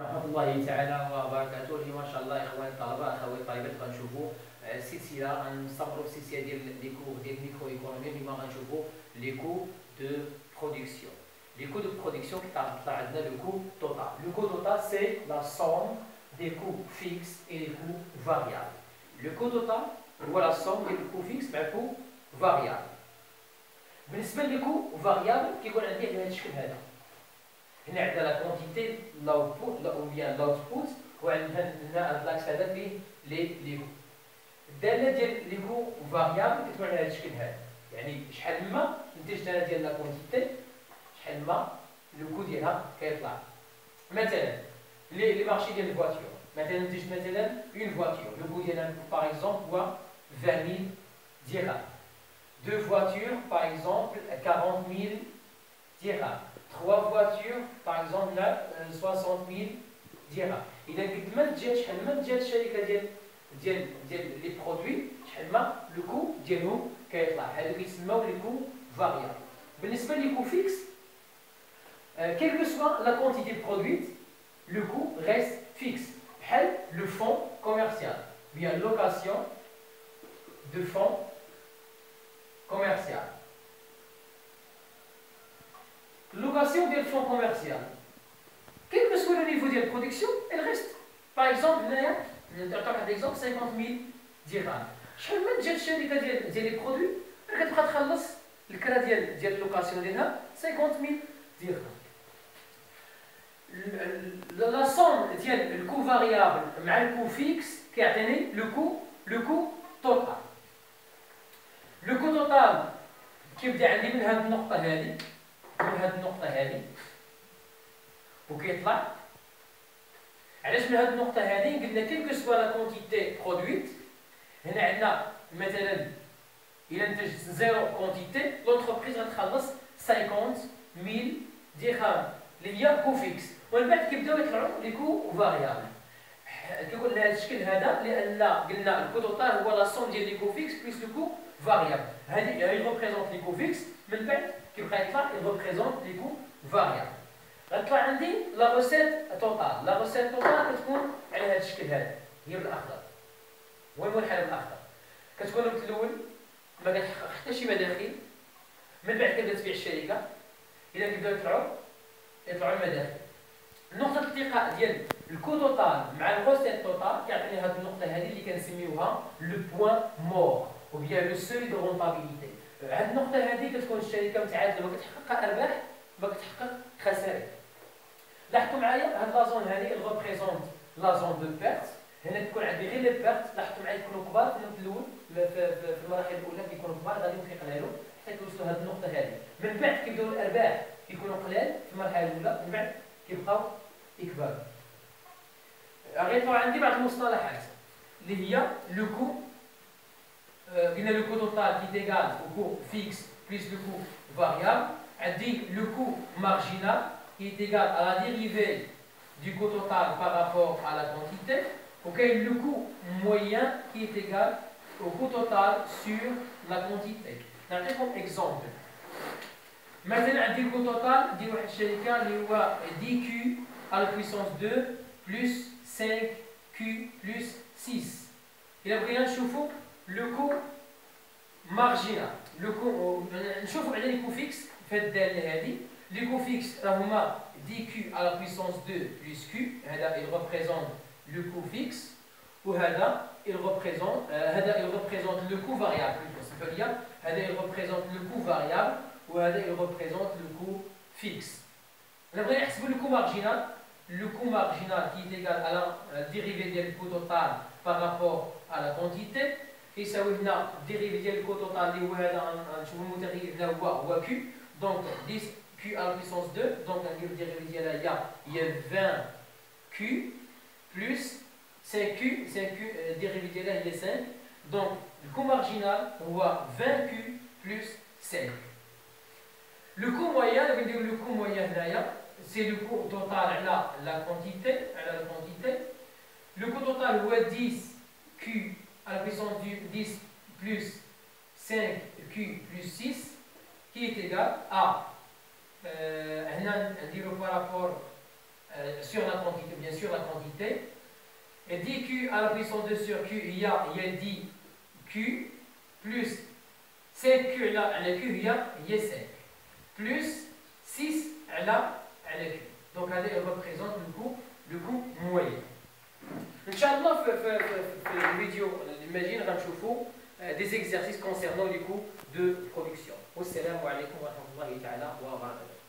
ورحمة الله تعالى وبركاته. اليوم ان شاء الله اخواني الطلبة اخواتي الطالبات غنشوفوا سلسلة غنستمروا في السلسلة ديال لي كور ديال الميكرو ايكونومي اللي غنشوفوا لي كو دو برودكسيون. Les coûts de production qui est le coût total. Le coût total, c'est la somme des coûts fixes et des coûts variables. Le coût total, هو la somme des coûts fixes مع coûts variables. بالنسبة للكو فاريابل كيكون عندي بهذا الشكل هذا. هنا عندنا لا كونتيتي لاوتبوت او بيان لاوتبوت وعندنا هذا لاكس هذا فيه لي كو. الداله ديال لي كو فاريابل كتكون على هذا الشكل هذا. يعني شحال ما نتجت انا ديال لا كونتيتي شحال ما لو كو ديالها كيطلع. مثلا لي مارشي ديال الفواتور. مثلا نتجت مثلا اون فواتور لو كو ديالها باغ اكزومبل هو 20000 درهم. Deux voitures, par exemple, 40 000 dirhams. Trois voitures, par exemple, là, 60 000 dirhams. إذا قد ما تجات شحال ما تجات الشركة ديال لي برودوي شحال ما لو كو ديالهم كيطلع. هادو كيسماو لي كو فاريابل. بالنسبة لي كو فيكس quelle que soit la quantité produite, le coût reste fixe. بحال le fonds commercial. Bien location de fonds commercial. Location des fonds commercial. Quel que soit le niveau de production, elle reste. Par exemple, un exemple 50 000 dirhams. شحال ما تجي الشركه ديال لي برودوي كتبقى تخلص الكرا ديال اللوكاسيون ديالها 50 000 درهم. لا سوم ديال الكو فاريابل مع الكو فيكس كيعطيني لو كو توتال. لو كو توتال كيبدا عندي من هاد النقطة هادي وكيطلع. علاش من هاد النقطة هادي؟ قلنا كيل كو سوا لا كونتيتي برودويت. هنا عندنا مثلا إلا نتجت زيرو كونتيتي لونتربريز غتخلص 50000 درهم اللي هي كو فيكس. ومن بعد كيبداو يطلعوا لي كو فاريابل. كيكون لهذا الشكل هذا لأن قلنا الكو توتال هو لا سوم ديال لي كو فيكس بلس لو كو variable. Il représente les coûts fixes, mais le fait qu'il représente les coûts variables. غتطلع la recette totale. La recette totale كتكون على هذا الشكل هذا هي بالاخضر. وين هو الحالة بالاخضر؟ كتكون في الاول ما كتحقق حتى شي مداخل. من بعد كتبدا تبيع الشركة. إذا كيبداو يطلعوا المداخل. نقطة الالتقاء ديال الكو توتال مع الروسيت توتال كيعطيني هذه النقطة هذه اللي كنسميوها لو بوين مور. ou bien le seuil de rentabilité. هاد النقطة هذه كتكون الشركة متعادلة ما كتحقق أرباح ما كتحقق خسائر. لاحظتوا معايا هاد لازون هذه ريبريزونت لازون دو بيرت. هنا تكون عندي غير لي بيرت. لاحظتوا معايا يكونوا كبار في الأول في المراحل الأولى كيكونوا كبار غاديين كيقلالوا حتى كيوصلوا هاد النقطة هذه. من بعد كيبداو الأرباح كيكونوا قلال في المرحلة الأولى من بعد كيبقاو يكبروا. غيطلعوا عندي بعض المصطلحات اللي هي لو كو. قلنا le coût total qui est égal au coût fixe plus le coût variable. On dit le coût marginal qui est égal à la dérivée du coût total par rapport à la quantité. Ok, le coût moyen qui est égal au coût total sur la quantité. نعطي comme exemple. مثلا عندي le coût total ديال واحد الشركة اللي هو 10Q à la puissance 2 plus 5Q plus 6. إلا بغينا نشوفوا le coût marginal. le coût نشوفوا بعدا les coûts fixes في هاد الدالة هادي. les coûts fixes راهما 10Q à la puissance 2 plus Q. هذا il représente le coût fixe وهذا il représente le coût variable. c'est-à-dire هذا il représente le coût variable وهذا il représente le coût fixe. إلا بغينا نحسبوا le coût marginal. le coût marginal qui est égal à la dérivée du coût total par rapport à la quantité. يساوي هنا الديريفي ديال الكو توتال اللي هو هذا غنشوفوا المتغير هنا هو كيو. دونك 10 كيو على بيسونس 2. دونك غنديرو الديريفي ديالها هي 20 كيو بلس 5 كيو. 5 كيو الديريفي ديالها هي 5. دونك الكو مارجينال هو 20 كيو بلس 5. لو كو مويان غنديرو لو كو مويان هنايا سي لو كو توتال على لا كونتيتي. لو كو توتال هو 10 كيو à la puissance du 10 plus 5Q plus 6 qui est égal à هنا نديرو par rapport sur la quantité, bien sûr la quantité. Et 10Q à la puissance 2 sur Q, il y a 10Q, plus 7Q là, à la Q, il y a 5, plus 6 là, à la Q. Donc, elle représente le coût moyen. Inch'Allah, dans la vidéo, imagine, on va des exercices concernant les coûts de production. Wassalamu alaikum wa rahmatullahi wa barakatuh.